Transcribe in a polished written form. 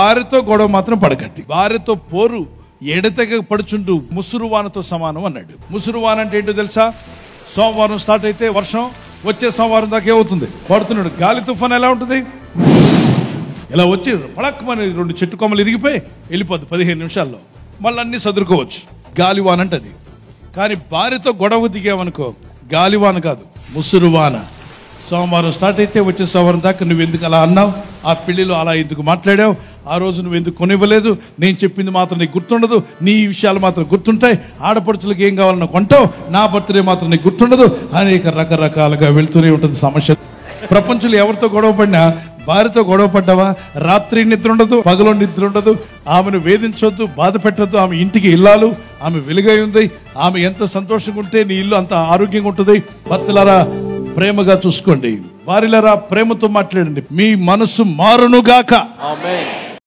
భార్యతో గొడవ మాత్రం పడకండి. భార్యతో పోరు ఎడతెగ పడుచుంటూ ముసురువానతో సమానం అన్నాడు. ముసురువాన అంటే ఏంటో తెలుసా? సోమవారం స్టార్ట్ అయితే వర్షం వచ్చే సోమవారం దాకా ఏమవుతుంది? పడుతున్నాడు. గాలి తుఫాన్ ఎలా ఉంటుంది? ఇలా వచ్చి పడక్కమని 2 చెట్టు కొమ్మలు ఇరిగిపోయి వెళ్ళిపోద్ది 15 నిమిషాల్లో. మళ్ళీ అన్ని సదురుకోవచ్చు. గాలివాన అంటే అది. కానీ భార్యతో గొడవ దిగావనుకో, గాలివాన కాదు, ముసురువాన. సోమవారం స్టార్ట్ అయితే వచ్చే సోమవారం దాకా నువ్వు ఎందుకు అలా అన్నావు, ఆ పెళ్లిలో అలా ఎందుకు మాట్లాడావు, ఆ రోజు నువ్వు ఎందుకు కొనివ్వలేదు, నేను చెప్పింది మాత్రం నీకు గుర్తుండదు, నీ విషయాలు మాత్రం గుర్తుంటాయి, ఆడపడుచులకు ఏం కావాలన్నా కొంటావు, నా బర్త్డే మాత్రం నీకు గుర్తుండదు, అనేక రకరకాలుగా వెళ్తూనే ఉంటుంది సమస్య. ప్రపంచంలో ఎవరితో గొడవ పడినా, భార్యతో గొడవ పడ్డావా, రాత్రి నిద్ర ఉండదు, పగలో నిద్ర ఉండదు, ఆమెను వేధించొద్దు, బాధ పెట్టద్దు. ఆమె ఇంటికి ఇల్లాలు, ఆమె వెలుగై ఉంది, ఆమె ఎంత సంతోషంగా ఉంటే నీ ఇల్లు అంత ఆరోగ్యంగా ఉంటుంది. భర్తలారా ప్రేమగా చూసుకోండి, భార్యలారా ప్రేమతో మాట్లాడండి, మీ మనసు మారునుగాక. ఆమేన్.